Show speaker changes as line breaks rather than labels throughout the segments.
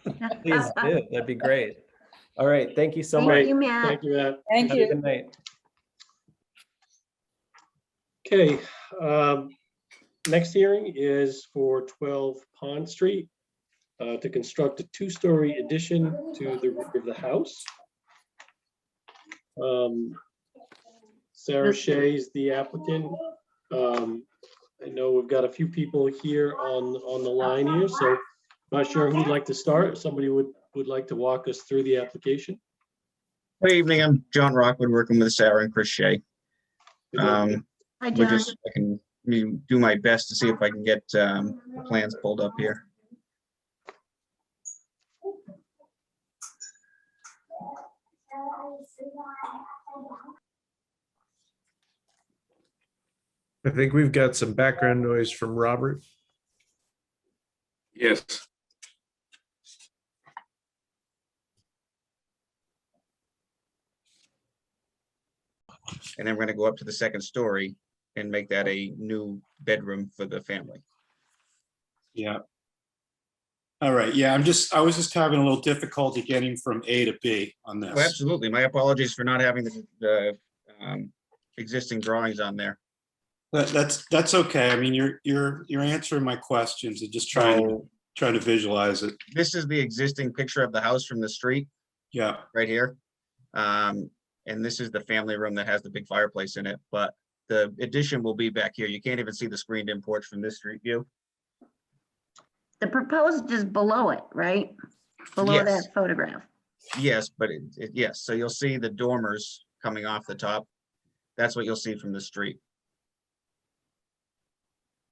Please do. That'd be great. All right. Thank you so much.
Thank you, Matt.
Thank you, Matt.
Thank
Have
you.
a good night.
Okay, next hearing is for 12 Pond Street to construct a two-story addition to the rear of the house. Sarah Shea is the applicant. I know we've got a few people here on the line here, so not sure who'd like to start. Somebody would like to walk us through the application.
Good evening, I'm John Rockwood, working with Sarah and Chris Shea.
Hi,
I
John.
can do my best to see if I can get the plans pulled up here.
I think we've got some background noise from Robert.
Yes.
And then we're gonna go up to the second story and make that a new bedroom for the family.
Yeah. All right. Yeah, I was just having a little difficulty getting from A to B on
Oh,
this.
absolutely. My apologies for not having the existing drawings on there.
That's okay. I mean, you're answering my questions and just trying to visualize it.
This is the existing picture of the house from the street
Yeah.
right here. And this is the family room that has the big fireplace in it, but the addition will be back here. You can't even see the screened-in porch from this street view.
The proposed is below it, right? Below
Yes.
that photograph.
Yes, but yes, so you'll see the dormers coming off the top. That's what you'll see from the street.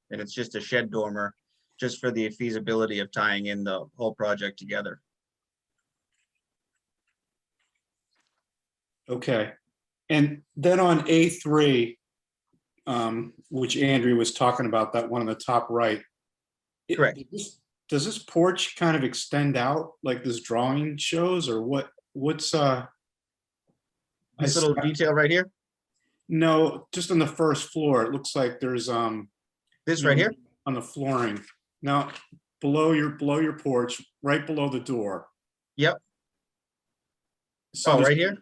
And it's just a shed dormer, just for the feasibility of tying in the whole project together.
Okay. And then on A3, which Andrew was talking about, that one on the top right.
Correct.
Does this porch kind of extend out like this drawing shows, or what's
This little detail right here,
No, just on the first floor, it looks like there's
this right here.
on the flooring. Now, below your porch, right below the door.
Yep.
So
Oh,
there's-
right here.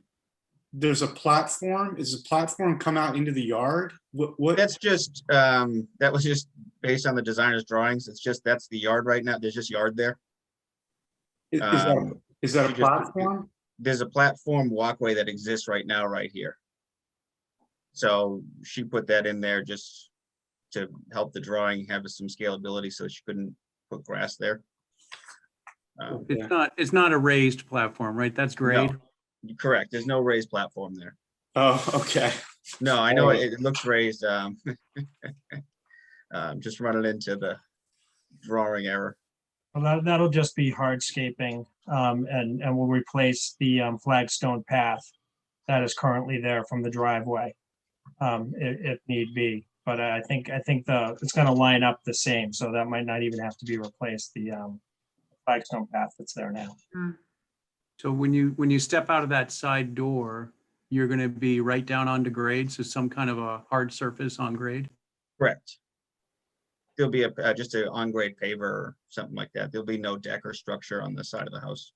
There's a platform. Is the platform come out into the yard? What?
That's just, that was just based on the designer's drawings. It's just, that's the yard right now. There's just yard there.
Is that a
she just-
platform?
There's a platform walkway that exists right now, right here. So she put that in there just to help the drawing have some scalability, so she couldn't put grass there.
It's not a raised platform, right? That's grade.
Correct. There's no raised platform there.
Oh, okay.
No, I know it looks raised. Just running into the drawing error.
Well, that'll just be hardscaping, and we'll replace the flagstone path that is currently there from the driveway, if need be. But I think it's going to line up the same, so that might not even have to be replaced. The flagstone path that's there now.
So when you step out of that side door, you're going to be right down onto grade, so some kind of a hard surface on grade?
Correct. There'll be just an on-grade paver or something like that. There'll be no deck or structure on the side of the house.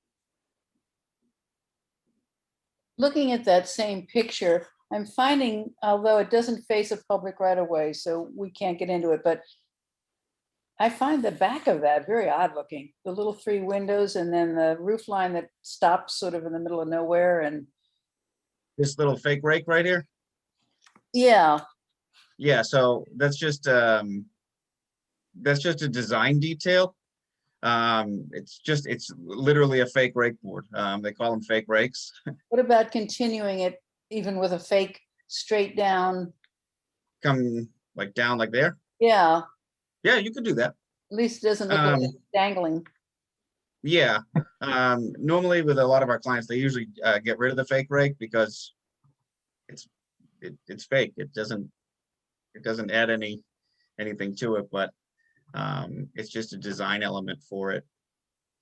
Looking at that same picture, I'm finding, although it doesn't face a public right of way, so we can't get into it, but I find the back of that very odd looking. The little three windows and then the roof line that stops sort of in the middle of nowhere, and
This little fake rake right here.
yeah,
Yeah, so that's just a design detail. It's literally a fake rake board. They call them fake rakes.
what about continuing it even with a fake straight down?
Come like down like there.
Yeah,
Yeah, you could do that.
at least it doesn't look like it's dangling.
Yeah. Normally with a lot of our clients, they usually get rid of the fake rake because it's fake. It doesn't add anything to it, but it's just a design element for it.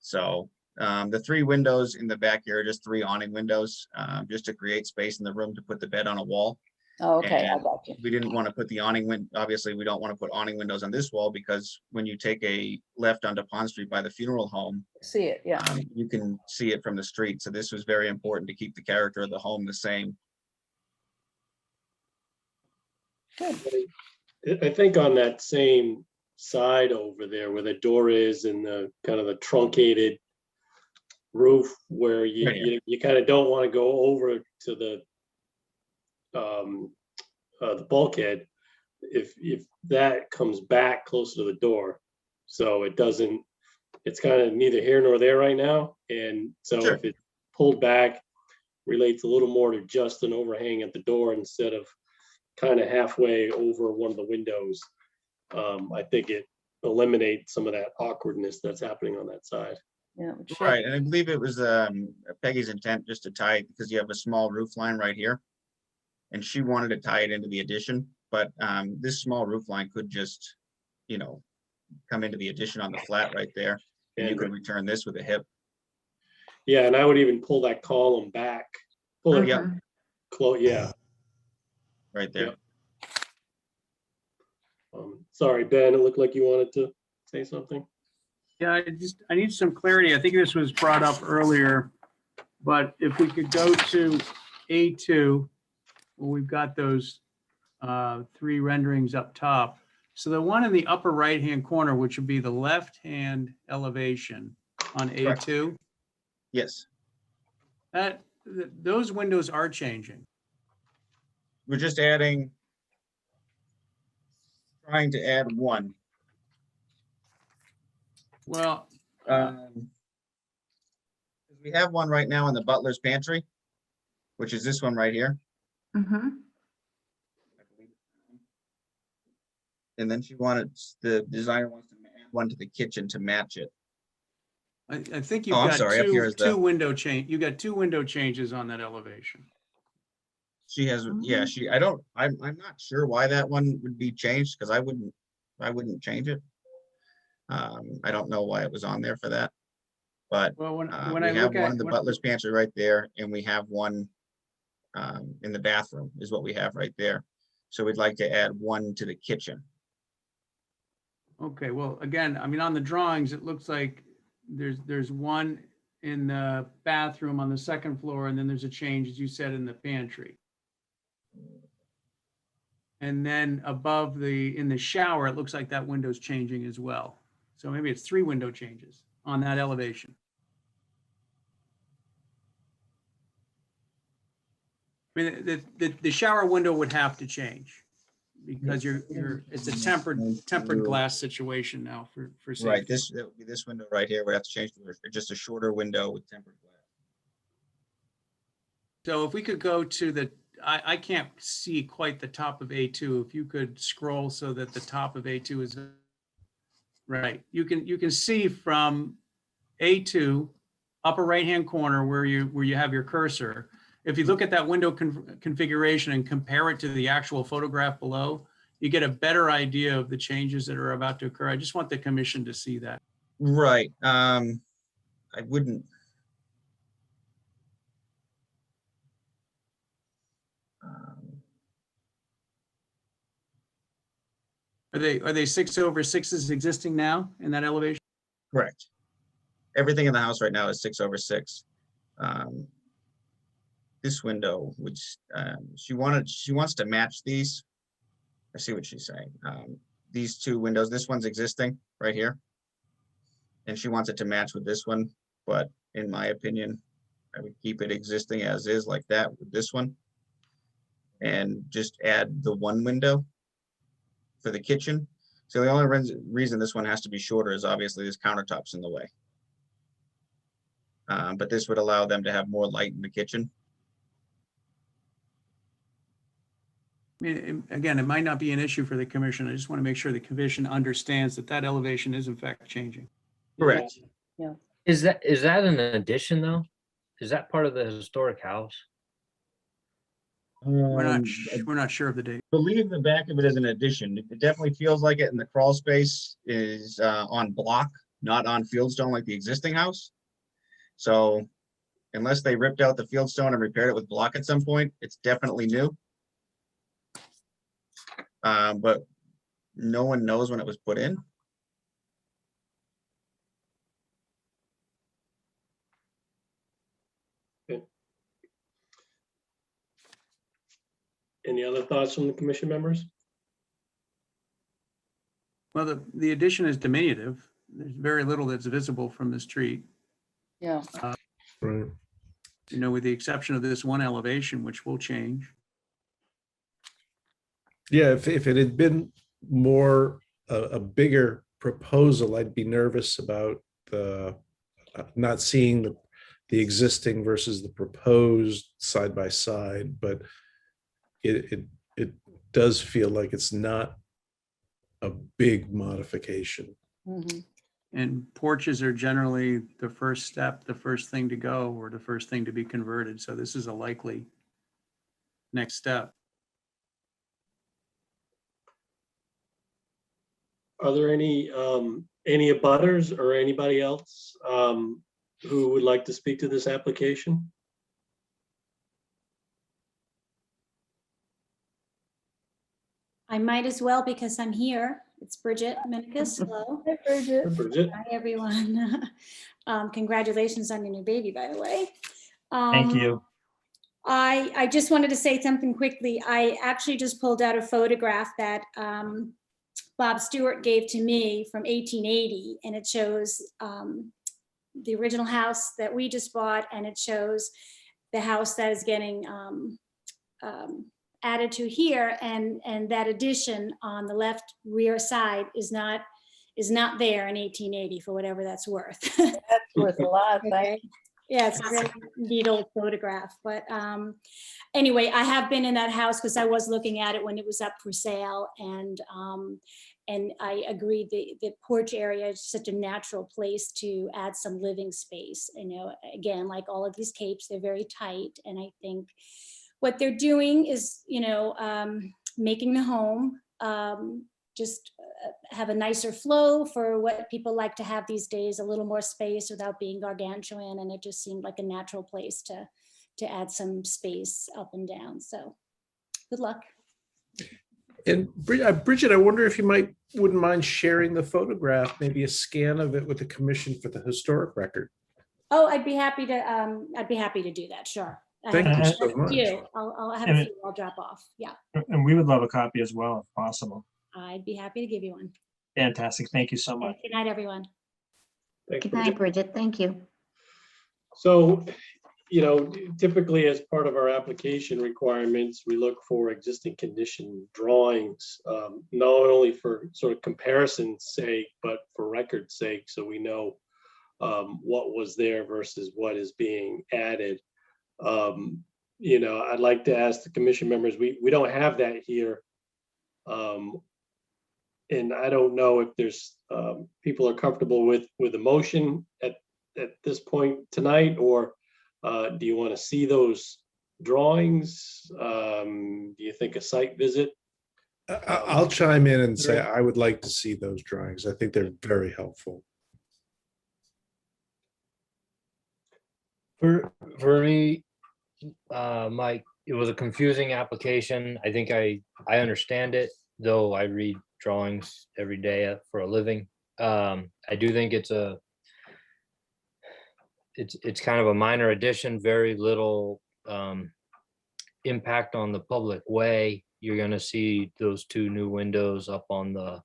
So the three windows in the back here are just three awning windows, just to create space in the room to put the bed on a wall.
Oh, okay, I
And
got you.
we didn't want to put the awning obviously, we don't want to put awning windows on this wall because when you take a left onto Pond Street by the funeral home,
See it, yeah.
you can see it from the street. So this was very important to keep the character of the home the same.
Good.
I think on that same side over there where the door is and the kind of the truncated roof where you,
Right here.
you kind of don't want to go over to the bulkhead if that comes back closer to the door. So it doesn't, it's kind of neither here nor there right now. And so
Sure.
if it pulled back, relates a little more to just an overhang at the door instead of kind of halfway over one of the windows. I think it eliminates some of that awkwardness that's happening on that side.
Yeah.
Right, and I believe it was Peggy's intent just to tie it because you have a small roof line right here. And she wanted to tie it into the addition, but this small roof line could just, you know, come into the addition on the flat right there. And you could return this with a hip.
Yeah, and I would even pull that column back. Pull it
Yeah.
close, yeah.
Right there.
Sorry, Ben, it looked like you wanted to say something.
Yeah, I need some clarity. I think this was brought up earlier, but if we could go to A2, well, we've got those 3 renderings up top. So the one in the upper right-hand corner, which would be the left-hand elevation on
Correct.
A2,
Yes,
those windows are changing.
we're just trying to add one.
Well,
We have one right now in the butler's pantry, which is this one right here.
Mm-hmm.
And then the designer wants to add one to the kitchen to match it.
I think you've
Oh, I'm
got
sorry, up here is
two window change. You got 2 window changes on that elevation.
She has, yeah, I'm not sure why that one would be changed because I wouldn't change it. I don't know why it was on there for that. But
Well, when I
we have
look
one
at
in the butler's pantry right there, and we have one in the bathroom is what we have right there. So we'd like to add one to the kitchen.
okay, well, again, I mean, on the drawings, it looks like there's one in the bathroom on the 2nd floor, and then there's a change, as you said, in the pantry. And then above in the shower, it looks like that window's changing as well. So maybe it's 3 window changes on that elevation. I mean, the shower window would have to change because it's a tempered glass situation now for safety.
Right, that would be this window right here. We have to change to just a shorter window with tempered glass.
So if we could go to I can't see quite the top of A2. If you could scroll so that the top of A2 is right. You can see from A2, upper right-hand corner where you have your cursor. If you look at that window configuration and compare it to the actual photograph below, you get a better idea of the changes that are about to occur. I just want the commission to see that.
Right, I wouldn't.
Are they 6/6s existing now in that elevation?
Correct. Everything in the house right now is 6/6. This window, which she wants to match these. I see what she's saying. These 2 windows, this one's existing right here. And she wants it to match with this one, but in my opinion, I would keep it existing as is like that with this one. And just add the 1 window for the kitchen. So the only reason this one has to be shorter is obviously this countertop's in the way. But this would allow them to have more light in the kitchen.
I mean, again, it might not be an issue for the commission. I just want to make sure the commission understands that elevation is in fact changing.
Correct.
Is that an addition though? Is that part of the historic house?
We're
I
not sure of the date.
believe the back of it is an addition. It definitely feels like it, and the crawl space is on block, not on fieldstone like the existing house. So unless they ripped out the fieldstone and repaired it with block at some point, it's definitely new. But no one knows when it was put in.
Any other thoughts from the commission members?
Well, the addition is diminutive. There's very little that's visible from the street,
Yeah,
Right.
you know, with the exception of this one elevation, which will change.
Yeah, if it had been more, a bigger proposal, I'd be nervous about the, not seeing the existing versus the proposed side by side, but it does feel like it's not a big modification.
mhm.
And porches are generally the first step, the first thing to go, or the first thing to be converted. So this is a likely next step.
Are there any abutters or anybody else who would like to speak to this application?
I might as well because I'm here. It's Bridget Minicus. Hello.
Hi, Bridget.
Bridget?
Hi, everyone. Congratulations on your new baby, by the way.
Thank you.
I just wanted to say something quickly. I actually just pulled out a photograph that Bob Stewart gave to me from 1880, and it shows the original house that we just bought, and it shows the house that is getting added to here, and that addition on the left rear side is not there in 1880 for whatever that's worth.
That's worth a lot,
Okay.
thank
Yeah, it's a really neat old photograph, but anyway, I have been in that house because I was looking at it when it was up for sale, and I agree the porch area is such a natural place to add some living space. You know, again, like all of these capes, they're very tight, and I think what they're doing is, you know, making the home just have a nicer flow for what people like to have these days, a little more space without being gargantuan. And it just seemed like a natural place to add some space up and down. So good luck.
And Bridget, I wonder if you wouldn't mind sharing the photograph, maybe a scan of it with the commission for the historic record.
Oh, I'd be happy to do that. Sure.
Thank
I
you
have
so
a
much.
few. I'll have a few I'll drop off. Yeah,
And we would love a copy as well, if possible.
I'd be happy to give you one.
Fantastic. Thank you so much.
Good night, everyone.
Thanks,
Good night, Bridget. Thank you.
So, you know, typically as part of our application requirements, we look for existing condition drawings, not only for sort of comparison's sake, but for record's sake, so we know what was there versus what is being added. You know, I'd like to ask the commission members, we don't have that here. And I don't know if there's people are comfortable with a motion at this point tonight, or do you want to see those drawings? Do you think a site visit?
I'll chime in and say I would like to see those drawings. I think they're very helpful.
For me, Mike, it was a confusing application. I think I understand it, though I read drawings every day for a living. I do think it's kind of a minor addition, very little impact on the public way. You're gonna see those two new windows up on the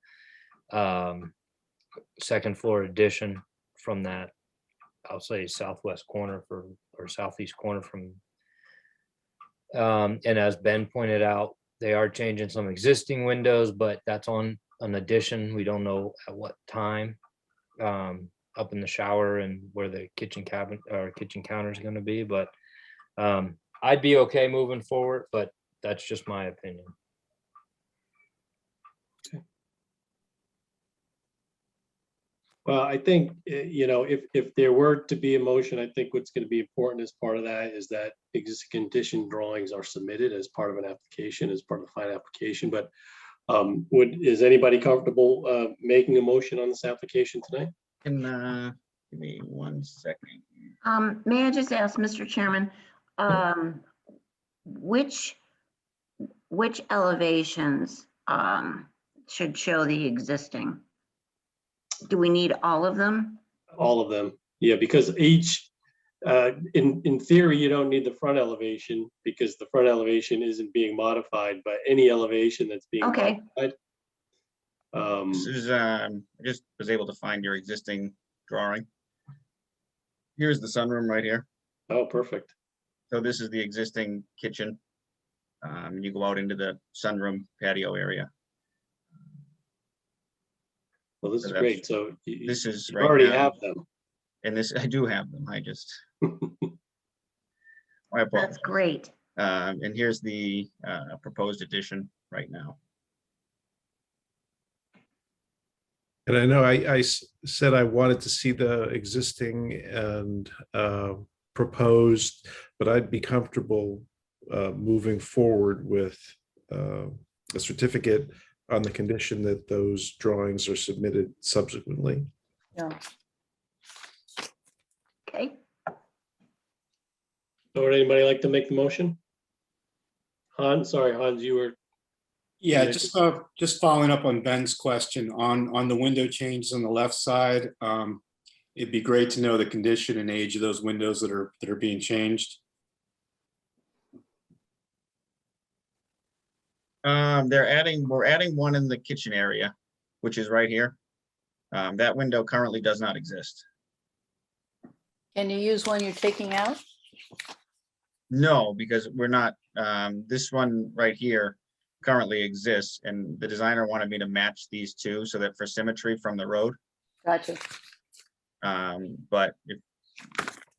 second floor addition from that, I'll say southwest corner or southeast corner from. And as Ben pointed out, they are changing some existing windows, but that's on an addition. We don't know at what time. Up in the shower and where the kitchen cabinet or kitchen counter is going to be, but I'd be okay moving forward, but that's just my opinion.
Well, I think, you know, if there were to be a motion, I think what's going to be important as part of that is that existing condition drawings are submitted as part of an application, as part of the final application. But is anybody comfortable making a motion on this application tonight?
And give me 1 second.
May I just ask, Mr. Chairman, which elevations should show the existing. Do we need all of them?
All of them. Yeah, because each, in theory, you don't need the front elevation because the front elevation isn't being modified, but any elevation that's being
Okay.
modified.
This is, I just was able to find your existing drawing. Here's the sunroom right here.
Oh, perfect.
So this is the existing kitchen. You go out into the sunroom patio area.
Well, this
So
is
that's-
great. So
This is
you
right
already
now,
have them.
and this, I do have them, I just. I
That's
apologize.
great.
And here's the proposed addition right now.
And I know I said I wanted to see the existing and proposed, but I'd be comfortable moving forward with a certificate on the condition that those drawings are submitted subsequently.
Yeah.
Okay.
So would anybody like to make the motion? Hans, sorry, Hans, you were,
Yeah,
Yeah.
just following up on Ben's question on the window changes on the left side. It'd be great to know the condition and age of those windows that are being changed.
We're adding one in the kitchen area, which is right here. That window currently does not exist.
Can you use one you're taking out?
No, because we're not, this one right here currently exists, and the designer wanted me to match these two so that for symmetry from the road.
Gotcha.
But if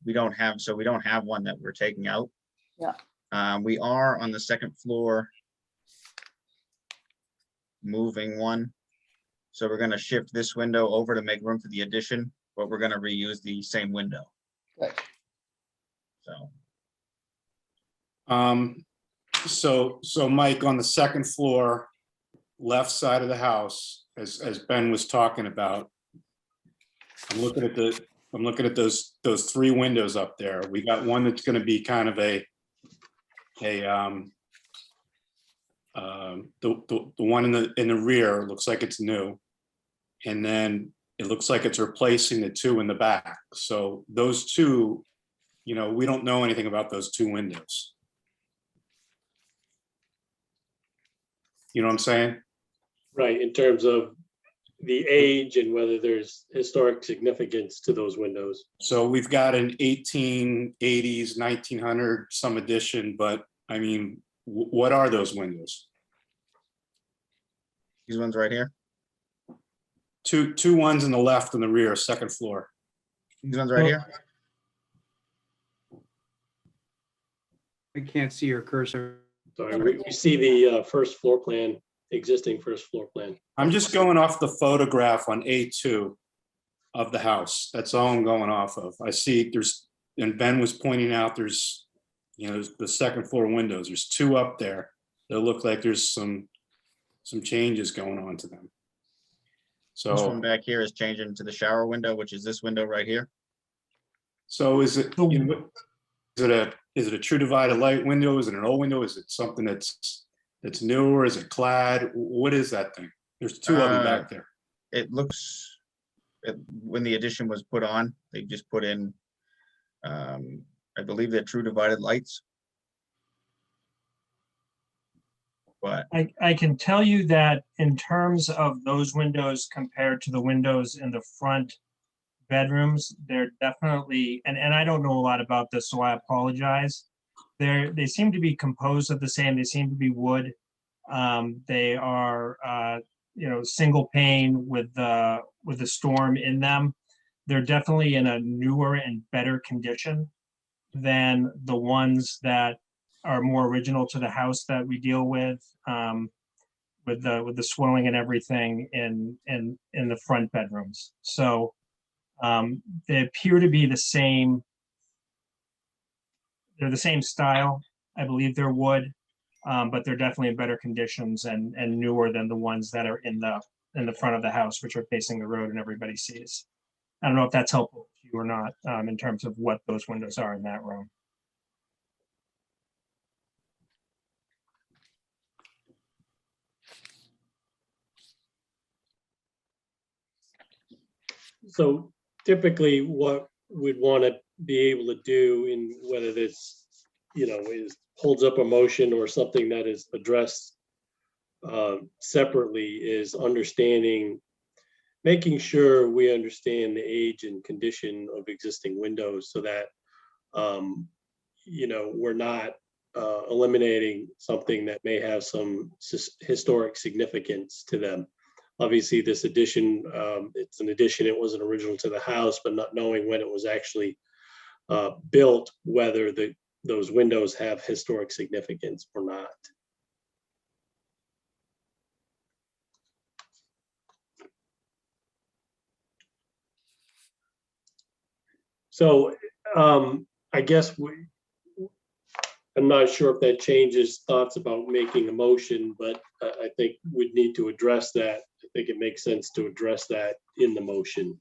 we don't have one that we're taking out.
Yeah.
We are on the second floor moving one. So we're gonna shift this window over to make room for the addition, but we're gonna reuse the same window.
Good.
So,
So Mike, on the second floor, left side of the house, as Ben was talking about, I'm looking at those three windows up there. We got one that's gonna be kind of the one in the rear looks like it's new. And then it looks like it's replacing the two in the back. So those two, we don't know anything about those two windows. You know what I'm saying?
right, in terms of the age and whether there's historic significance to those windows.
So we've got an 1880s, 1900 some addition, but I mean, what are those windows?
these ones right here,
Two ones in the left and the rear, second floor.
these ones right here.
I can't see your cursor.
Sorry, we see the first floor plan, existing first floor plan.
I'm just going off the photograph on A2 of the house. That's all I'm going off of. I see and Ben was pointing out there's the second floor windows. There's two up there that look like there's some changes going on to them.
This one
So,
back here is changing to the shower window, which is this window right here.
is it, is it a true divided light window? Is it an old window? Is it something that's newer? Is it clad? What is that thing? There's two of them back there.
It looks, when the addition was put on, they just put in, I believe they're true divided lights. But
I can tell you that in terms of those windows compared to the windows in the front bedrooms, they're definitely, and I don't know a lot about this, so I apologize. They seem to be composed of the same. They seem to be wood. They are, single pane with the storm in them. They're definitely in a newer and better condition than the ones that are more original to the house that we deal with the swelling and everything in the front bedrooms. So they appear to be the same. They're the same style. I believe they're wood, but they're definitely in better conditions and newer than the ones that are in the front of the house, which are facing the road and everybody sees. I don't know if that's helpful to you or not in terms of what those windows are in that room.
So typically what we'd want to be able to do in whether this, is holds up a motion or something that is addressed separately is making sure we understand the age and condition of existing windows so that, we're not eliminating something that may have some historic significance to them. Obviously, this addition, it's an addition, it wasn't original to the house, but not knowing when it was actually built, whether those windows have historic significance or not. So I guess I'm not sure if that changes thoughts about making a motion, but I think we'd need to address that. I think it makes sense to address that in the motion.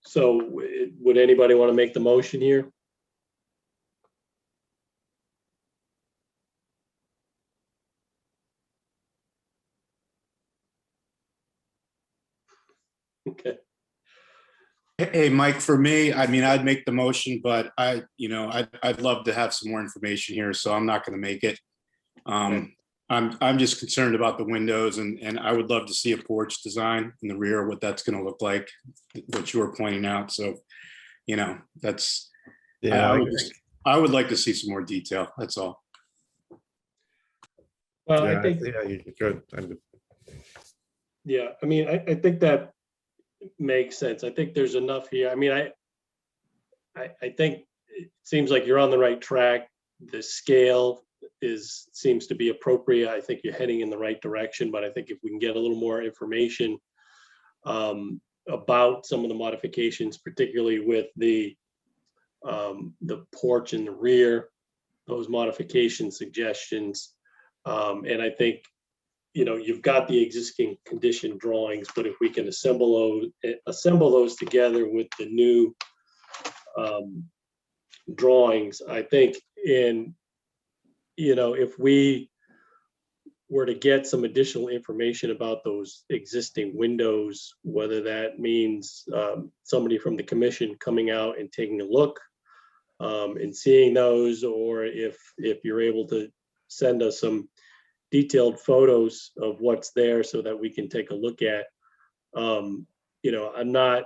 So would anybody want to make the motion here? Okay.
Hey, Mike, for me, I mean, I'd make the motion, but I'd love to have some more information here, so I'm not going to make it. I'm just concerned about the windows, and I would love to see a porch design in the rear, what that's going to look like, what you were pointing out. So, that's,
Yeah,
I would like to see some more detail. That's all.
Well,
yeah,
I think,
yeah, you could.
yeah, I mean, I think that makes sense. I think there's enough here. I mean, I think it seems like you're on the right track. The scale seems to be appropriate. I think you're heading in the right direction, but I think if we can get a little more information about some of the modifications, particularly with the porch in the rear, those modification suggestions. And I think, you've got the existing condition drawings, but if we can assemble those together with the new drawings, I think if we were to get some additional information about those existing windows, whether that means somebody from the commission coming out and taking a look and seeing those, or if you're able to send us some detailed photos of what's there so that we can take a look at. I'm not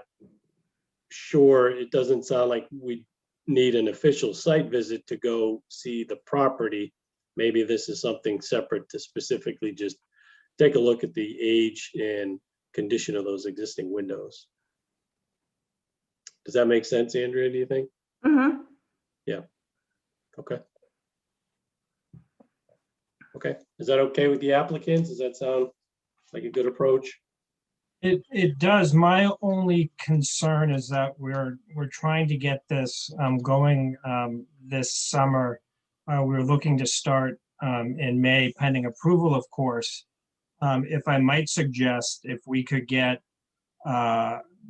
sure, it doesn't sound like we need an official site visit to go see the property. Maybe this is something separate to specifically just take a look at the age and condition of those existing windows. Does that make sense, Andrea, do you think?
Mm-hmm.
Yeah. Okay. Okay, is that okay with the applicants? Does that sound like a good approach?
It does. My only concern is that we're trying to get this going this summer. We're looking to start in May, pending approval, of course. If I might suggest, if we could get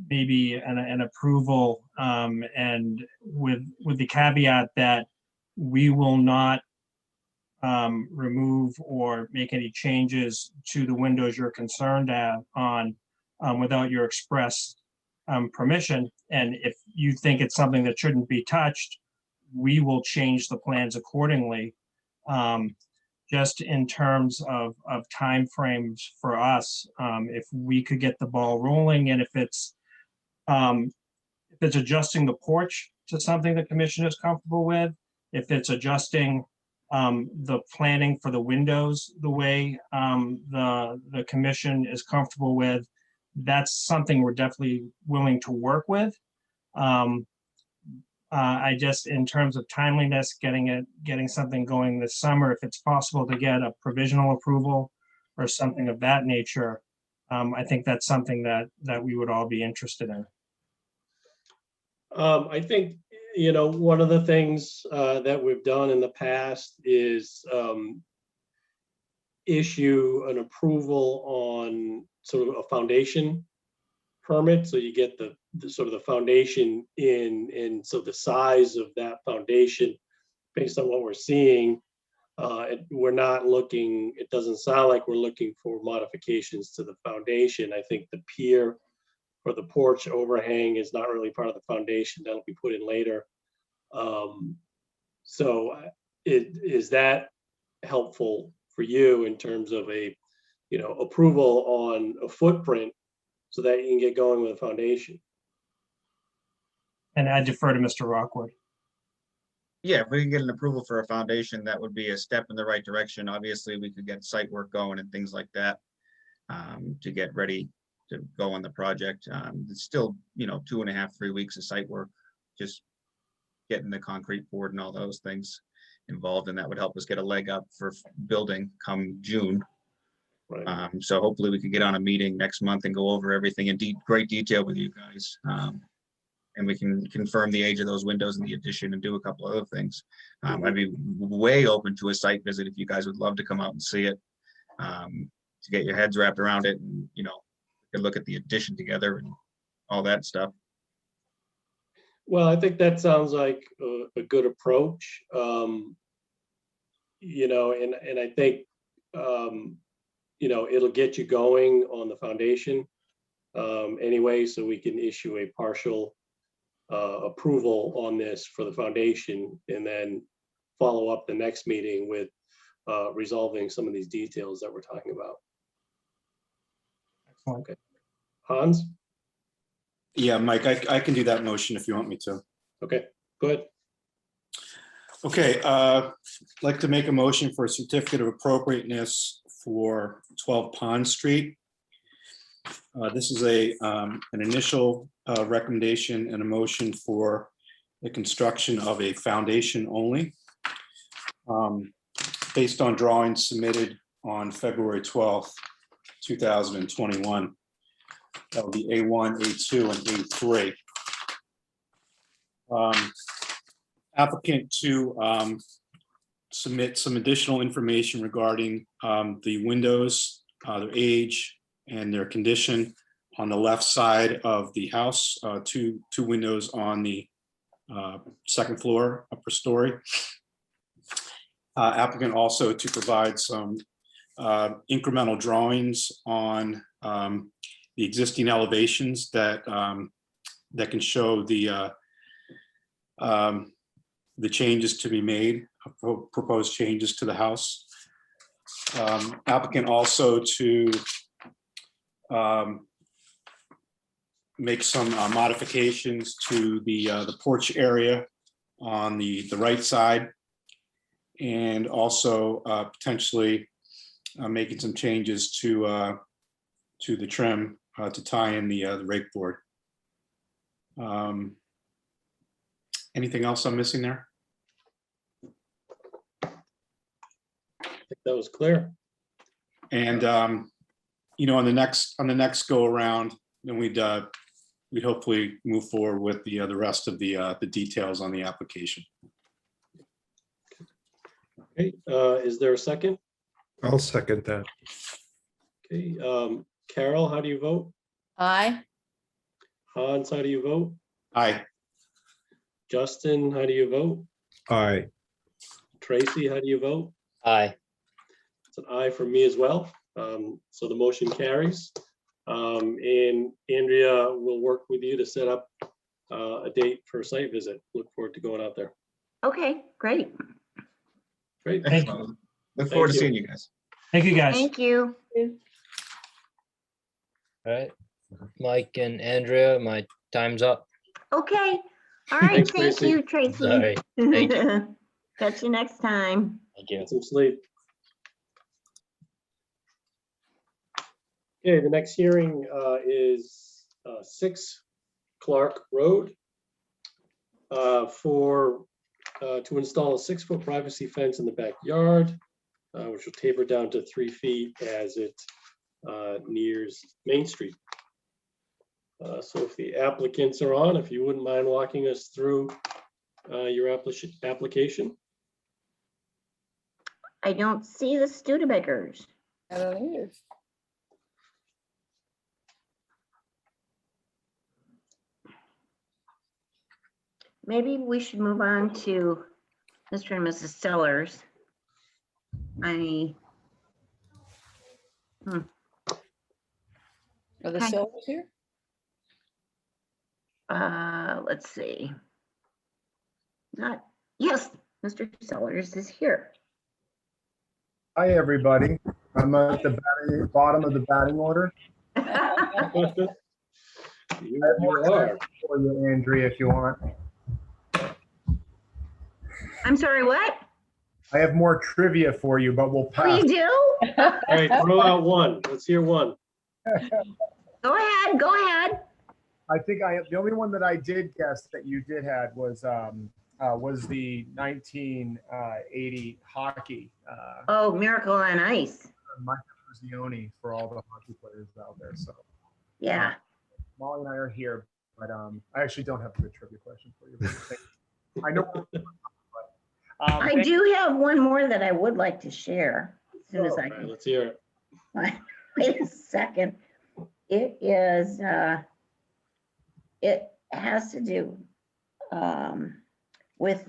maybe an approval and with the caveat that we will not remove or make any changes to the windows you're concerned on without your express permission. And if you think it's something that shouldn't be touched, we will change the plans accordingly. Just in terms of timeframes for us, if we could get the ball rolling, and if it's adjusting the porch to something the commission is comfortable with, if it's adjusting the planning for the windows the way the commission is comfortable with, that's something we're definitely willing to work with. I just, in terms of timeliness, getting something going this summer, if it's possible to get a provisional approval or something of that nature, I think that's something that we would all be interested in.
I think, one of the things that we've done in the past is issue an approval on sort of a foundation permit. So you get the sort of the foundation in, and so the size of that foundation, based on what we're seeing, We're not looking, it doesn't sound like we're looking for modifications to the foundation. I think the pier for the porch overhang is not really part of the foundation. That'll be put in later. So is that helpful for you in terms of a, approval on a footprint so that you can get going with a foundation?
And I defer to Mr. Rockwood.
Yeah, if we can get an approval for a foundation, that would be a step in the right direction. Obviously, we could get site work going and things like that to get ready to go on the project. It's still, 2.5, 3 weeks of site work, just getting the concrete poured and all those things involved, and that would help us get a leg up for building come June.
Right.
So hopefully we could get on a meeting next month and go over everything in great detail with you guys. And we can confirm the age of those windows in the addition and do a couple other things. I'd be way open to a site visit if you guys would love to come out and see it, to get your heads wrapped around it, and we can look at the addition together and all that stuff.
Well, I think that sounds like a good approach. And I think, it'll get you going on the foundation anyway, so we can issue a partial approval on this for the foundation, and then follow up the next meeting with resolving some of these details that we're talking about.
Excellent.
Okay. Hans?
Yeah, Mike, I can do that motion if you want me to.
Okay, go ahead.
Okay, I'd like to make a motion for a certificate of appropriateness for 12 Pond Street. This is an initial recommendation and a motion for the construction of a foundation only, based on drawings submitted on February 12th, 2021. That would be A1, A2, and A3. Applicant to submit some additional information regarding the windows, their age, and their condition on the left side of the house, two windows on the second floor, upper story. Applicant also to provide some incremental drawings on the existing elevations that can show the changes to be made, proposed changes to the house. Applicant also to make some modifications to the porch area on the right side, and also potentially making some changes to the trim to tie in the rake board. Anything else I'm missing there?
I think that was clear.
And on the next go around, then we'd hopefully move forward with the rest of the details on the application.
Okay, is there a second?
I'll second that.
Okay, Carol, how do you vote?
Aye.
Hans, how do you vote?
Aye.
Justin, how do you vote?
Aye.
Tracy, how do you vote?
Aye.
It's an aye for me as well. So the motion carries. And Andrea will work with you to set up a date for a site visit. Look forward to going out there.
Okay, great.
Great.
Thank you.
Excellent. Look forward to
you.
seeing you guys.
Thank you, guys.
Thank you.
All right, Mike and Andrea, my time's up.
Okay. All right.
Thanks,
Thank
Tracy.
you, Tracy.
Sorry. Thank you.
Catch you next time.
Thank you.
Get some sleep. Okay, the next hearing is 6 Clark Road to install a 6-foot privacy fence in the backyard, which will taper down to 3 feet as it nears Main Street. So if the applicants are on, if you wouldn't mind walking us through your application.
I don't see the Studebakers.
I don't either.
Maybe we should move on to Mr. and Mrs. Sellers. I,
Are the
Okay.
sellers here?
let's see. Not, yes, Mr. Sellers is here.
Hi, everybody. I'm at the bottom of the batting order.
You are.
For you, Andrea, if you want.
I'm sorry, what?
I have more trivia for you, but we'll
Oh,
pass.
you do?
All right, throw out one. Let's hear one.
Go ahead, go ahead.
I think the only one that I did guess that you did had was the 1980 hockey.
Oh, Miracle on Ice.
Michael Zioni for all the hockey players out there. So
Yeah.
Molly and I are here, but I actually don't have a good trivia question for you. I know.
I do have one more that I would like to share as soon as I
All right,
can.
let's hear it.
Wait a second. It is, it has to do with,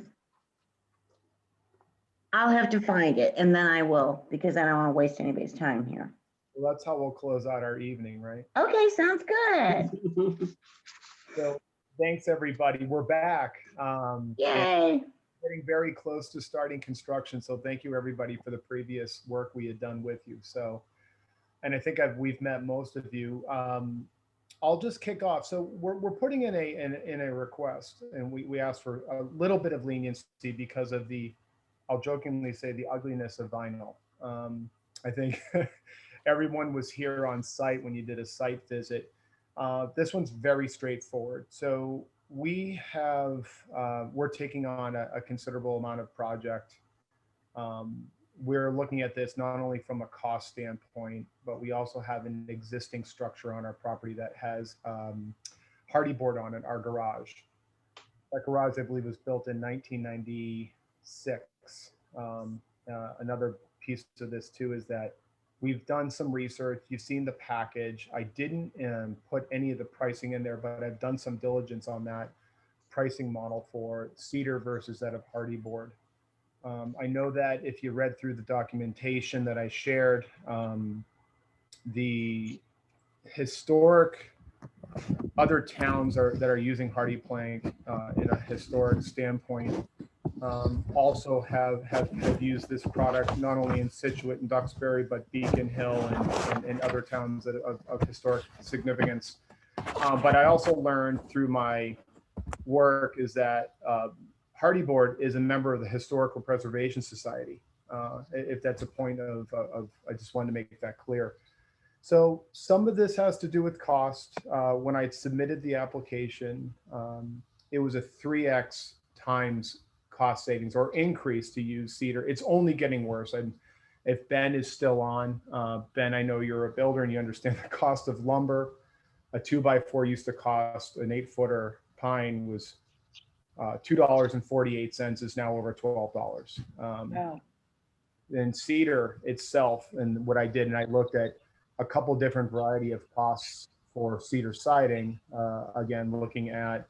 I'll have to find it and then I will, because I don't want to waste anybody's time here.
Well, that's how we'll close out our evening, right?
Okay, sounds good.
So thanks, everybody. We're back.
Yay.
Getting very close to starting construction. So thank you, everybody, for the previous work we had done with you. So, and I think we've met most of you. I'll just kick off. So we're putting in a request, and we asked for a little bit of leniency because of the, I'll jokingly say, the ugliness of vinyl. I think everyone was here on site when you did a site visit. This one's very straightforward. So we have, we're taking on a considerable amount of project. We're looking at this not only from a cost standpoint, but we also have an existing structure on our property that has hardy board on it, our garage. That garage, I believe, was built in 1996. Another piece to this too is that we've done some research. You've seen the package. I didn't put any of the pricing in there, but I've done some diligence on that pricing model for cedar versus that of hardy board. I know that if you read through the documentation that I shared, the historic other towns that are using hardy plank in a historic standpoint also have used this product not only in Situate and Duxbury, but Beacon Hill and other towns of historic significance. But I also learned through my work is that hardy board is a member of the Historical Preservation Society. If that's a point of I just wanted to make that clear. So some of this has to do with cost. When I submitted the application, it was a 3x times cost savings or increase to use cedar. It's only getting worse. And if Ben is still on, Ben, I know you're a builder and you understand the cost of lumber. A 2x4 used to cost an 8-footer pine was $2.48 is now over $12.
Wow.
And cedar itself, and what I did, and I looked at a couple different variety of costs for cedar siding. Again, looking at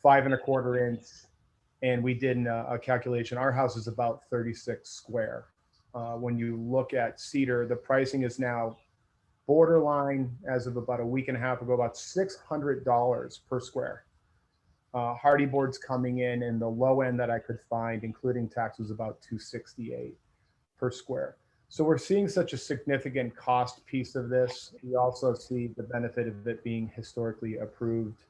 5 1/4 inch, and we did a calculation. Our house is about 36 square. When you look at cedar, the pricing is now borderline, as of about a week and a half ago, about $600 per square. Hardy boards coming in, and the low end that I could find, including tax, was about $268 per square. So we're seeing such a significant cost piece of this. We also see the benefit of it being historically approved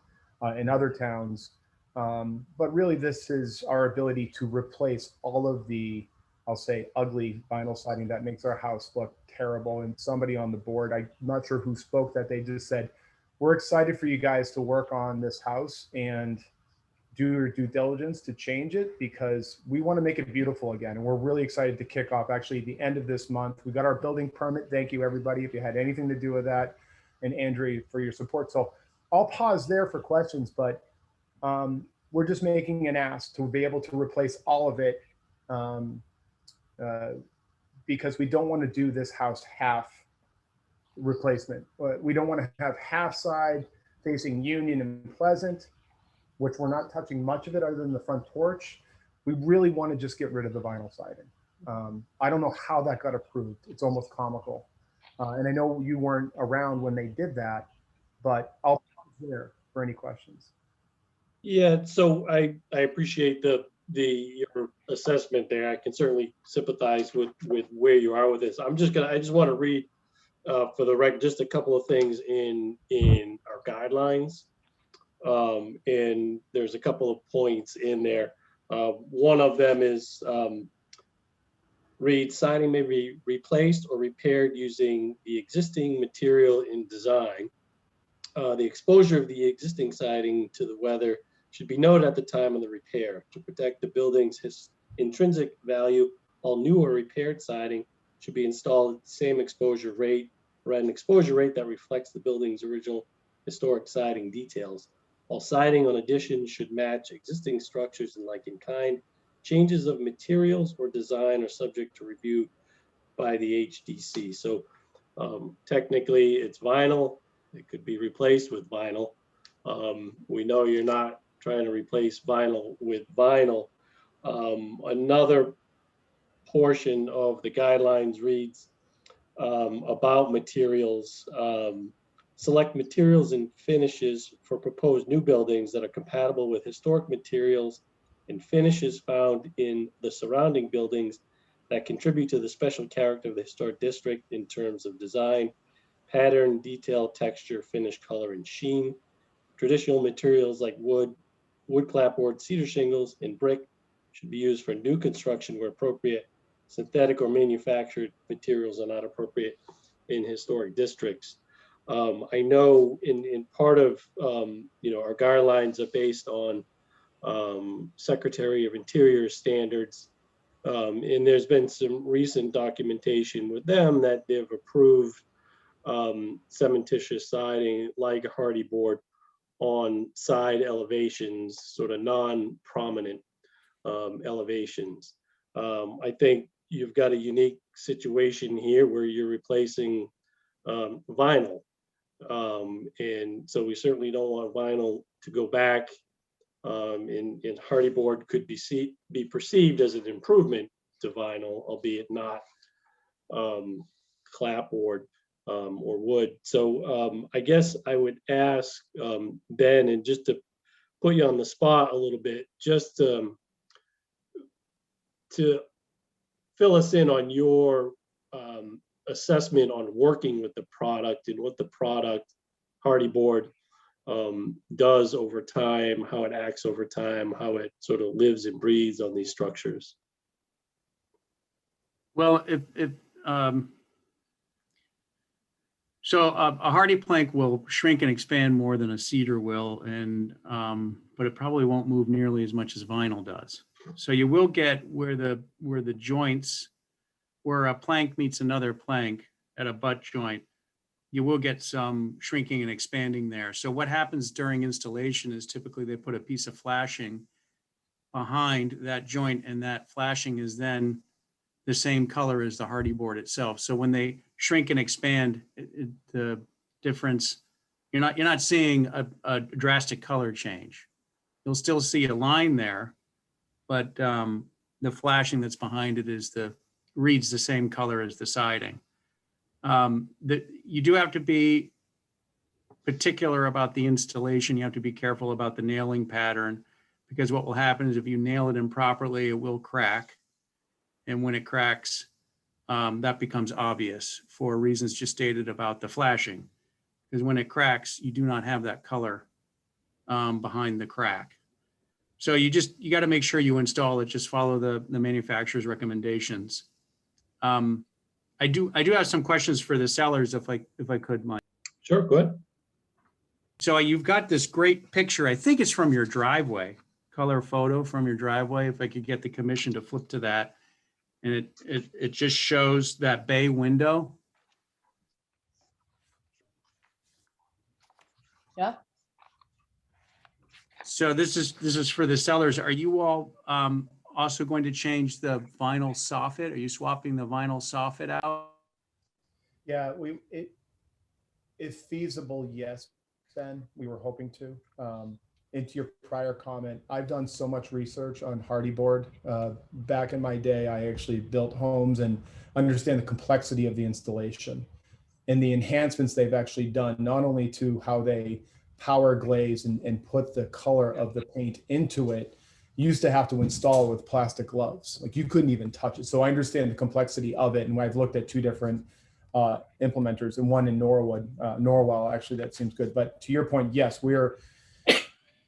in other towns. But really, this is our ability to replace all of the, I'll say, ugly vinyl siding that makes our house look terrible. And somebody on the board, I'm not sure who spoke that, they just said, we're excited for you guys to work on this house and do your due diligence to change it, because we want to make it beautiful again. And we're really excited to kick off actually the end of this month. We got our building permit. Thank you, everybody, if you had anything to do with that, and Andrea for your support. So I'll pause there for questions, but we're just making an ask to be able to replace all of it, because we don't want to do this house half replacement. We don't want to have half side facing Union and Pleasant, which we're not touching much of it other than the front porch. We really want to just get rid of the vinyl siding. I don't know how that got approved. It's almost comical. And I know you weren't around when they did that, but I'll be there for any questions.
Yeah, so I appreciate your assessment there. I can certainly sympathize with where you are with this. I just want to read for the record just a couple of things in our guidelines. And there's a couple of points in there. One of them is read siding may be replaced or repaired using the existing material in design. The exposure of the existing siding to the weather should be noted at the time of the repair. To protect the building's intrinsic value, all new or repaired siding should be installed at the same exposure rate or at an exposure rate that reflects the building's original historic siding details. All siding on addition should match existing structures in like in kind. Changes of materials or design are subject to review by the HDC. So technically it's vinyl. It could be replaced with vinyl. We know you're not trying to replace vinyl with vinyl. Another portion of the guidelines reads about materials. Select materials and finishes for proposed new buildings that are compatible with historic materials and finishes found in the surrounding buildings that contribute to the special character of the historic district in terms of design, pattern, detail, texture, finish, color, and sheen. Traditional materials like wood clapboard, cedar shingles, and brick should be used for new construction where appropriate. Synthetic or manufactured materials are not appropriate in historic districts. I know in part of our guidelines are based on Secretary of Interior standards, and there's been some recent documentation with them that they've approved cementitious siding like hardy board on side elevations, sort of non-prominent elevations. I think you've got a unique situation here where you're replacing vinyl. And so we certainly don't want vinyl to go back, and hardy board could be perceived as an improvement to vinyl, albeit not clapboard or wood. So I guess I would ask Ben, and just to put you on the spot a little bit, just to fill us in on your assessment on working with the product and what the product hardy board does over time, how it acts over time, how it sort of lives and breathes on these structures.
Well, so a hardy plank will shrink and expand more than a cedar will, and but it probably won't move nearly as much as vinyl does. So you will get where the joints, where a plank meets another plank at a butt joint, you will get some shrinking and expanding there. So what happens during installation is typically they put a piece of flashing behind that joint, and that flashing is then the same color as the hardy board itself. So when they shrink and expand, the difference, you're not seeing a drastic color change. You'll still see a line there, but the flashing that's behind it reads the same color as the siding. You do have to be particular about the installation. You have to be careful about the nailing pattern, because what will happen is if you nail it improperly, it will crack. And when it cracks, that becomes obvious for reasons just stated about the flashing. Because when it cracks, you do not have that color behind the crack. So you got to make sure you install it. Just follow the manufacturer's recommendations. I do have some questions for the sellers, if I could, Mike.
Sure, go ahead.
So you've got this great picture. I think it's from your driveway, color photo from your driveway. If I could get the commission to flip to that. And it just shows that bay window.
Yeah.
So this is for the sellers. Are you all also going to change the vinyl soffit? Are you swapping the vinyl soffit out?
Yeah, if feasible, yes, Ben, we were hoping to. into your prior comment, I've done so much research on hardy board. Back in my day, I actually built homes and understand the complexity of the installation and the enhancements they've actually done, not only to how they power glaze and put the color of the paint into it. You used to have to install it with plastic gloves. Like you couldn't even touch it. So I understand the complexity of it. And I've looked at two different implementers and one in Norwell, actually, that seems good. But to your point, yes,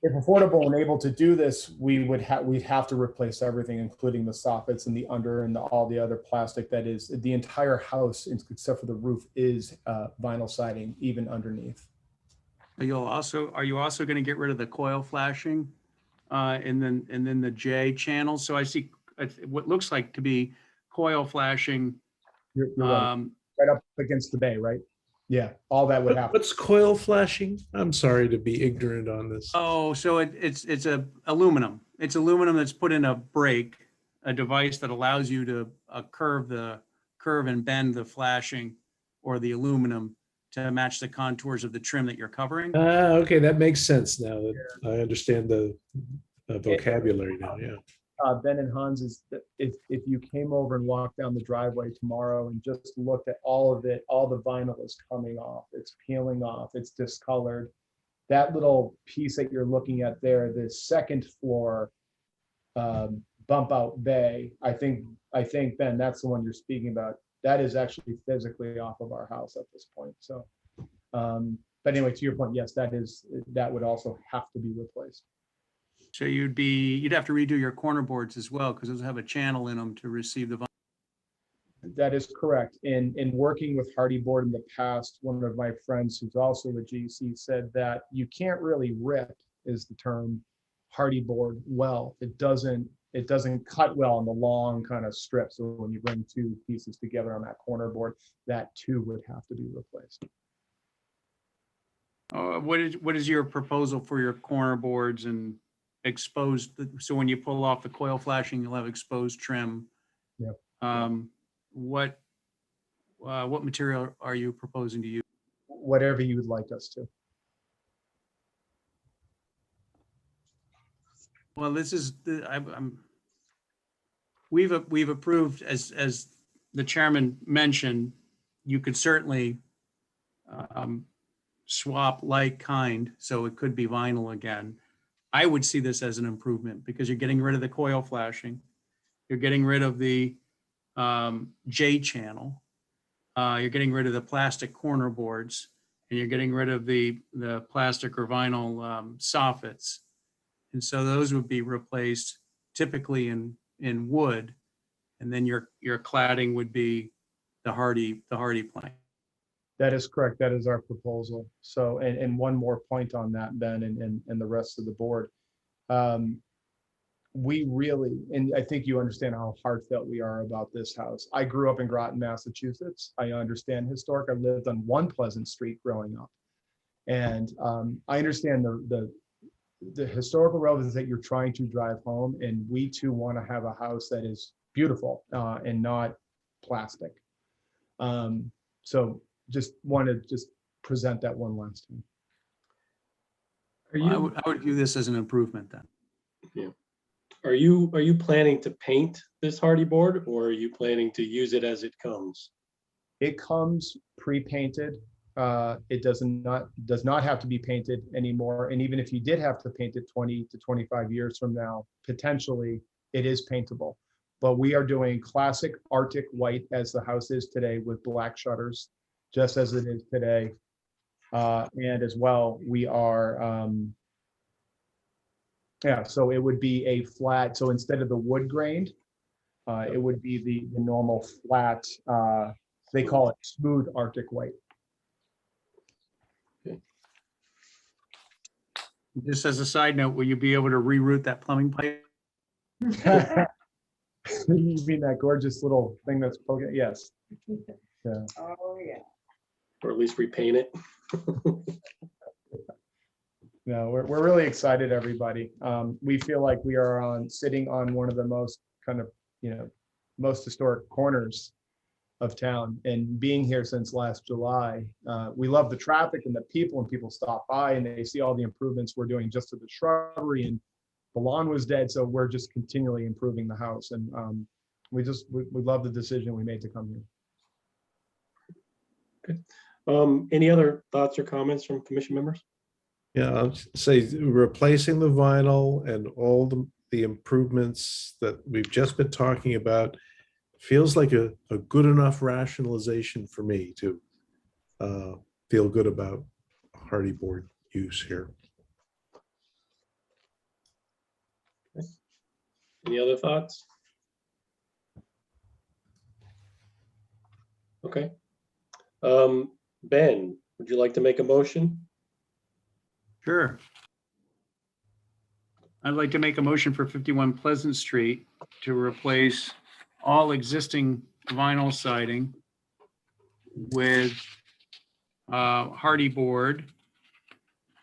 if affordable and able to do this, we'd have to replace everything, including the soffits and the under and all the other plastic that is the entire house, except for the roof, is vinyl siding, even underneath.
Are you also going to get rid of the coil flashing and then the J channel? So I see what looks like to be coil flashing.
You're right. Right up against the bay, right? Yeah, all that would happen.
What's coil flashing? I'm sorry to be ignorant on this.
Oh, so it's a aluminum. It's aluminum that's put in a brake, a device that allows you to curve and bend the flashing or the aluminum to match the contours of the trim that you're covering.
Okay, that makes sense now that I understand the vocabulary now. Yeah.
Ben and Hans, is that if you came over and walked down the driveway tomorrow and just looked at all of it, all the vinyl is coming off, it's peeling off, it's discolored. That little piece that you're looking at there, the second floor bump out bay, I think Ben, that's the one you're speaking about. That is actually physically off of our house at this point. So, but anyway, to your point, yes, that would also have to be replaced.
So you'd have to redo your corner boards as well, because those have a channel in them to receive the.
That is correct. In working with hardy board in the past, one of my friends who's also a GC said that you can't really rip, is the term, hardy board well. It doesn't cut well on the long kind of strip. So when you bring two pieces together on that corner board, that too would have to be replaced.
What is your proposal for your corner boards and exposed? So when you pull off the coil flashing, you'll have exposed trim.
Yep.
What material are you proposing to use?
Whatever you would like us to.
Well, this is we've approved, as the chairman mentioned, you could certainly swap like kind, so it could be vinyl again. I would see this as an improvement because you're getting rid of the coil flashing, you're getting rid of the J channel, you're getting rid of the plastic corner boards, and you're getting rid of the plastic or vinyl soffits. And so those would be replaced typically in wood, and then your cladding would be the hardy plank.
That is correct. That is our proposal. So, and one more point on that, Ben, and the rest of the board. We really, and I think you understand how heartfelt we are about this house. I grew up in Groton, Massachusetts. I understand historic. I lived on one Pleasant Street growing up. And I understand the historical relevance that you're trying to drive home. And we too want to have a house that is beautiful and not plastic. So just want to present that one last time.
I would view this as an improvement then.
Yeah. Are you planning to paint this hardy board, or are you planning to use it as it comes?
It comes pre-painted. It does not have to be painted anymore. And even if you did have to paint it 20 to 25 years from now, potentially it is paintable. But we are doing classic Arctic white as the house is today with black shutters, just as it is today. And as well, we are, so it would be a flat. So instead of the wood grained, it would be the normal flat, they call it smooth Arctic white.
Just as a side note, will you be able to reroute that plumbing pipe?
You mean that gorgeous little thing that's poking? Yes. Yeah.
Oh, yeah.
Or at least repaint it?
No, we're really excited, everybody. We feel like we are sitting on one of the most kind of, most historic corners of town, and being here since last July, we love the traffic and the people, and people stop by and they see all the improvements we're doing just to the shrubbery, and the lawn was dead. So we're just continually improving the house, and we love the decision we made to come here.
Any other thoughts or comments from commission members?
Yeah, I'll say replacing the vinyl and all the improvements that we've just been talking about feels like a good enough rationalization for me to feel good about hardy board use here.
Any other thoughts? Okay. Ben, would you like to make a motion?
Sure. I'd like to make a motion for 51 Pleasant Street to replace all existing vinyl siding with hardy board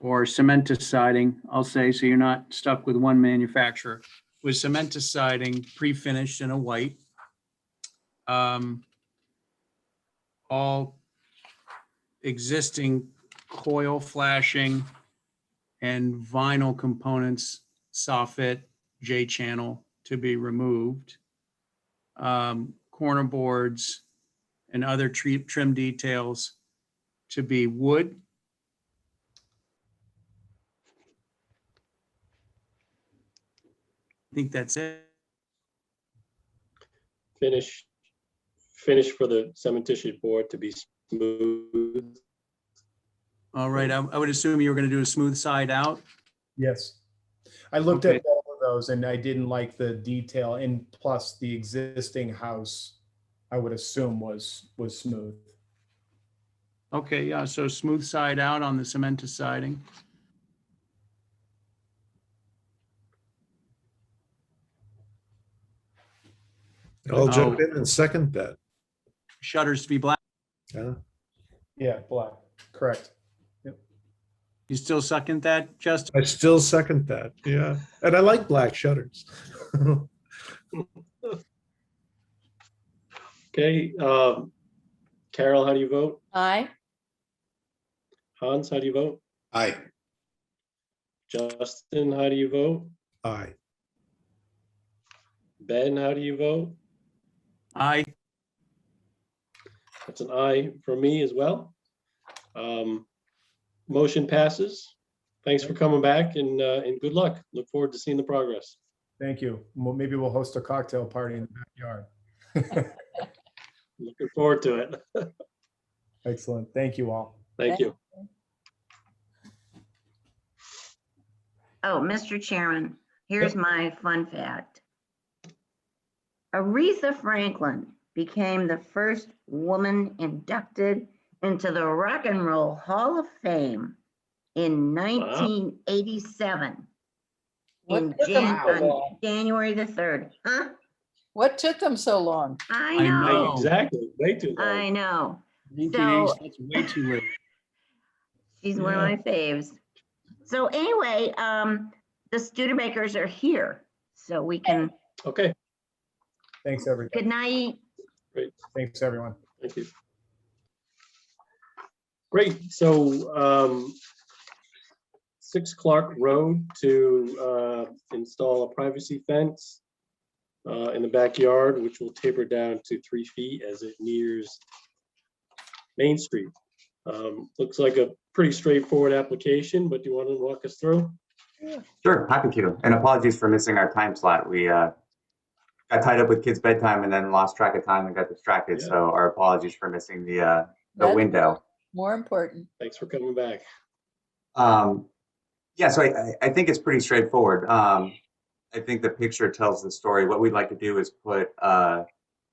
or cementous siding, I'll say, so you're not stuck with one manufacturer, with cementous siding pre-finished in a white. All existing coil flashing and vinyl components, soffit, J-channel to be removed. Corner boards and other trim details to be wood. I think that's it.
Finish for the cementitious board to be smooth.
All right, I would assume you were going to do a smooth side out.
Yes. I looked
Okay.
at all of those and I didn't like the detail, and plus the existing house, I would assume was smooth.
Okay, yeah, so smooth side out on the cementous siding.
I'll jump in and second that.
Shutters to be black.
Yeah.
Yeah, black, correct.
You still second that, Justin?
I still second that. Yeah. And I like black shutters.
Okay, Carol, how do you vote?
Aye.
Hans, how do you vote?
Aye.
Justin, how do you vote?
Aye.
Ben, how do you vote?
Aye.
That's an aye for me as well. Motion passes. Thanks for coming back, and good luck. Look forward to seeing the progress.
Thank you. Well, maybe we'll host a cocktail party in the backyard.
Looking forward to it.
Excellent. Thank you all.
Thank you.
Oh, Mr. Chairman, here's my fun fact. Aretha Franklin became the first woman inducted into the Rock and Roll Hall of Fame in 1987.
What took them so
On
long?
January the 3rd. Huh?
What took them so long?
I
I
know.
know.
Exactly. Way too long.
I know.
1980s, that's way too late.
She's one of my faves. So anyway, the Studebakers are here, so we can,
Okay,
Thanks, everybody.
good night.
Thanks, everyone.
thank you. Great, so 6 Clark Road to install a privacy fence in the backyard, which will taper down to 3 feet as it nears Main Street. Looks like a pretty straightforward application, but do you want to walk us through?
Sure, happy to. And apologies for missing our time slot. We got tied up with kids' bedtime and then lost track of time and got distracted.
Yeah.
So our apologies for missing the
That's
window.
More important.
Thanks for coming back.
Yeah, so I think it's pretty straightforward. I think the picture tells the story. What we'd like to do is put a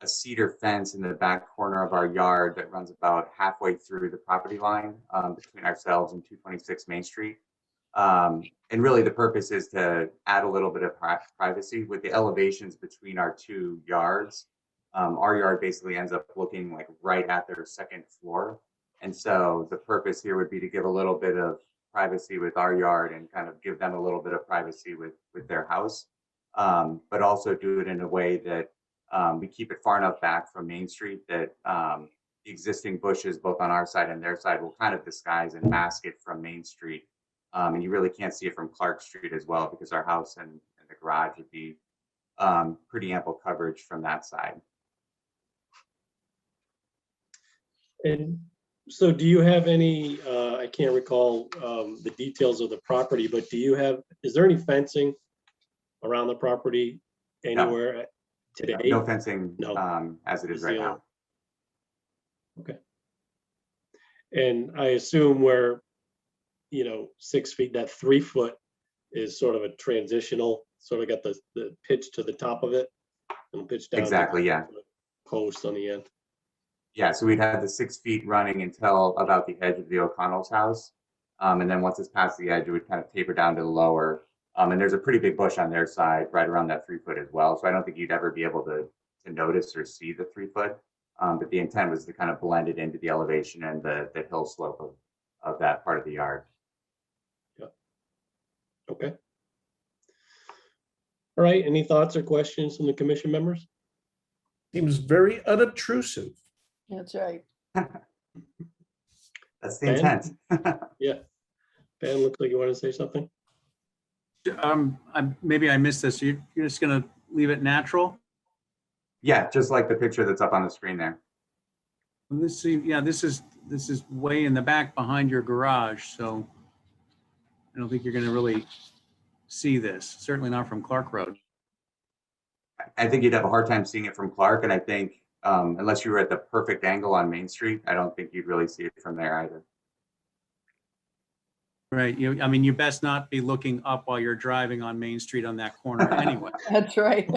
cedar fence in the back corner of our yard that runs about halfway through the property line between ourselves and 226 Main Street. And really the purpose is to add a little bit of privacy with the elevations between our two yards. Our yard basically ends up looking like right at their second floor. And so the purpose here would be to give a little bit of privacy with our yard and kind of give them a little bit of privacy with their house, but also do it in a way that we keep it far enough back from Main Street that the existing bushes, both on our side and their side, will kind of disguise and mask it from Main Street. And you really can't see it from Clark Street as well, because our house and the garage would be pretty ample coverage from that side.
And so do you have any, I can't recall the details of the property, but is there any fencing around the property anywhere today?
No fencing
No.
as it is right now.
Okay. And I assume where, 6 feet, that 3 foot is sort of a transitional, sort of got the pitch to the top of it and pitch down.
Exactly, yeah.
Post on the end.
Yeah, so we'd have the 6 feet running until about the edge of the O'Connell's house. And then once it's past the edge, it would kind of taper down to the lower. And there's a pretty big bush on their side right around that 3 foot as well. So I don't think you'd ever be able to notice or see the 3 foot. But the intent was to kind of blend it into the elevation and the hill slope of that part of the yard.
Yeah. Okay. All right, any thoughts or questions from the commission members?
Seems very unobtrusive.
That's right.
That's the
Ben?
intent.
Yeah. Ben, looks like you want to say something?
Maybe I missed this. You're just gonna leave it natural?
Yeah, just like the picture that's up on the screen there.
This is way in the back behind your garage, so I don't think you're gonna really see this, certainly not from Clark Road.
I think you'd have a hard time seeing it from Clark, and I think unless you were at the perfect angle on Main Street, I don't think you'd really see it from there either.
Right, you best not be looking up while you're driving on Main Street on that corner anyway.
That's right.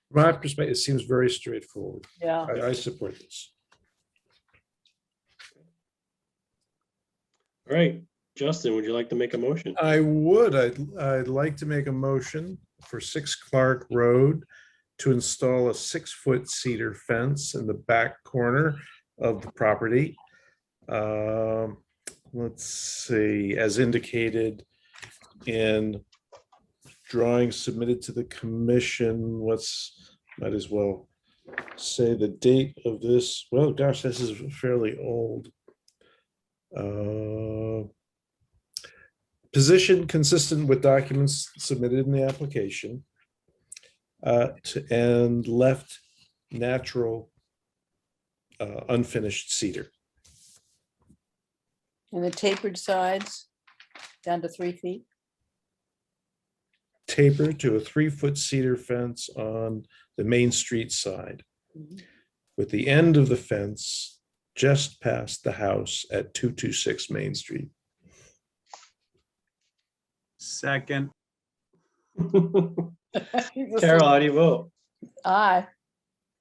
From my perspective, it seems very straightforward.
Yeah.
I support this.
All right, Justin, would you like to make a motion?
I would. I'd like to make a motion for 6 Clark Road to install a 6-foot cedar fence in the back corner of the property. Let's see, as indicated in drawing submitted to the commission, might as well say the date of this. Well, gosh, this is fairly old. Position consistent with documents submitted in the application, and left natural unfinished cedar.
And the tapered sides down to 3 feet.
Taper to a 3-foot cedar fence on the Main Street side, with the end of the fence just past the house at 226 Main Street.
Second,
Carol, how do you vote?
Aye.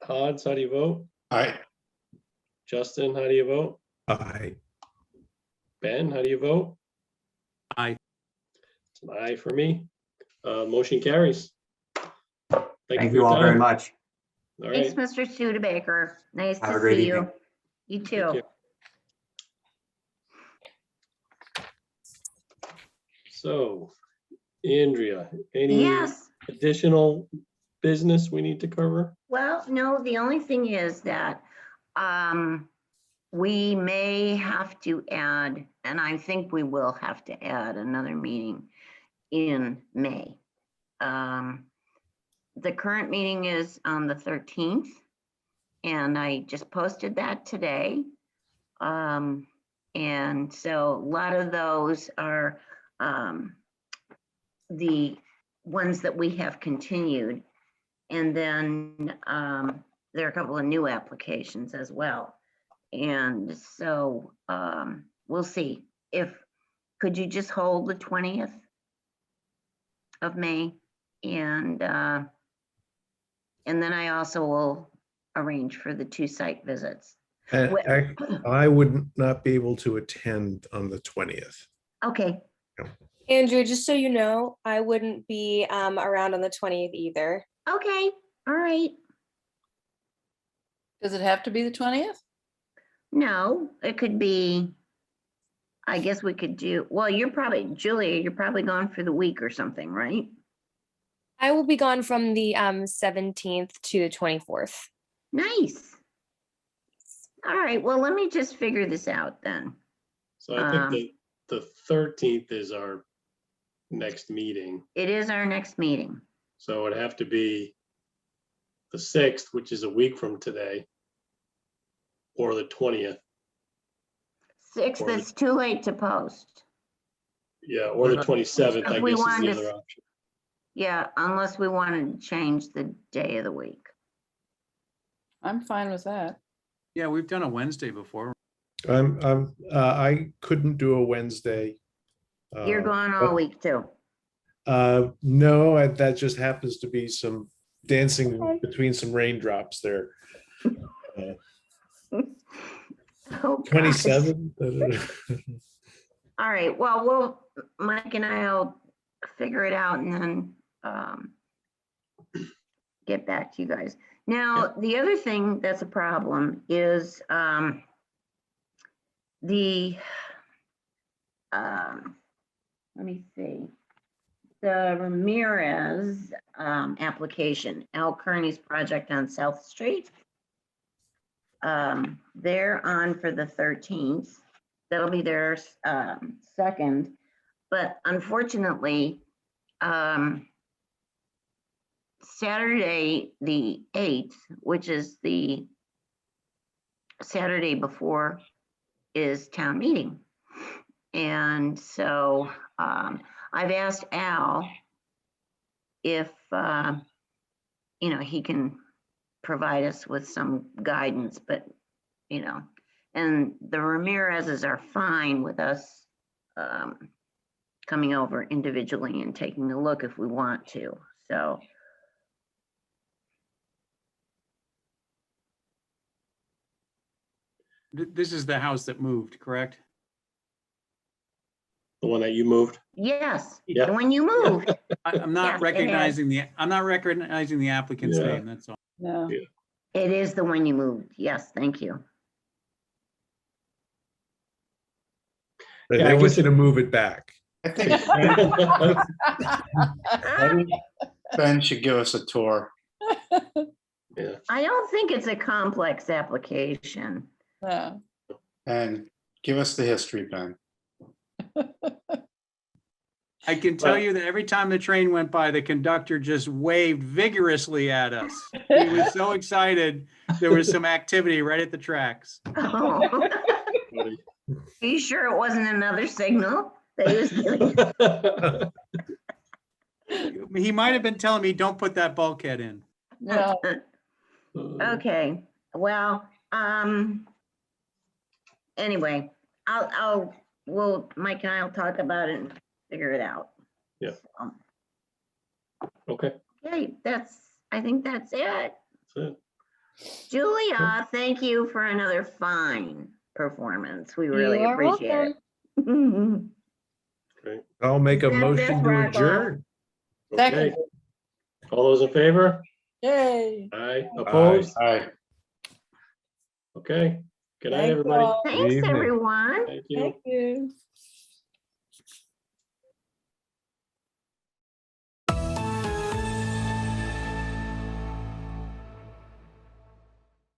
Hans, how do you vote?
Aye.
Justin, how do you vote?
Aye.
Ben, how do you vote?
aye.
It's an aye for me. Motion carries.
Thank you all very much.
All
Thanks,
right.
Mr. Studebaker. Nice
Have a
to
great
see you.
evening.
You
Thank
too.
you. So, Andrea, any
Yes.
additional business we need to cover?
Well, no, the only thing is that we may have to add, and I think we will have to add another meeting in May. The current meeting is on the 13th, and I just posted that today. And so a lot of those are the ones that we have continued. And then there are a couple of new applications as well. And so we'll see could you just hold the 20th of May? And then I also will arrange for the 2 site visits.
And I would not be able to attend on the 20th.
Okay,
Andrew, just so you know, I wouldn't be around on the 20th either.
okay, all right.
Does it have to be the 20th?
No, it could be, I guess we could do, well, Julia, you're probably gone for the week or something, right?
I will be gone from the 17th to the 24th.
Nice. All right, well, let me just figure this out then.
So I think the 13th is our next meeting.
It is our next meeting.
So it'd have to be the 6th, which is a week from today, or the 20th.
6th, it's too late to post.
Yeah, or the 27th,
If
I
we
guess is
wanted
the
to
other option.
Yeah, unless we wanted to change the day of the week.
I'm fine with that.
Yeah, we've done a Wednesday before.
I couldn't do a Wednesday.
You're gone all week too.
No, that just happens to be some dancing between some raindrops there.
Oh, gosh.
27.
All right, well, Mike and I'll figure it out and then get back to you guys. Now, the other thing that's a problem is let me see, the Ramirez application, Al Kearney's project on South Street. They're on for the 13th. That'll be their second, but unfortunately, Saturday, the 8th, which is the Saturday before, is town meeting. And so I've asked Al if, he can provide us with some guidance, but, and the Ramirez's are fine with us coming over individually and taking a look if we want to, so.
This is the house that moved, correct?
The one that you moved?
Yes,
Yeah.
the one you moved.
I'm not
Yes, it has.
recognizing the applicant's
Yeah.
name, that's all.
No.
Yeah.
It is the one you moved. Yes, thank you.
But
Yeah,
they
I
want
guess
you to move it back.
I think Ben should give us a tour.
Yeah.
I don't think it's a complex application.
No.
And give us the history, Ben.
I can tell
Well-
you that every time the train went by, the conductor just waved vigorously at us. He was so excited. There was some activity right at the tracks.
Oh.
Buddy.
Are you sure it wasn't another signal that he was giving?
He might have been telling me, don't put that bulkhead in.
No.
Okay, well, anyway, Mike and I'll talk about it and figure it out.
Yeah.
So,
Okay,
okay, I think that's it.
that's it.
Julia, thank you for another fine performance. We really
You are
appreciate
welcome.
it.
Great.
I'll make a
That's
motion to
wrap up.
adjourn.
Okay.
Second.
All those in favor?
Yay.
Aye. Opposed?
Aye.
Okay. Good night,
Thank you
everybody.
all.
Thanks,
evening.
everyone.
Thank you.
Thank you.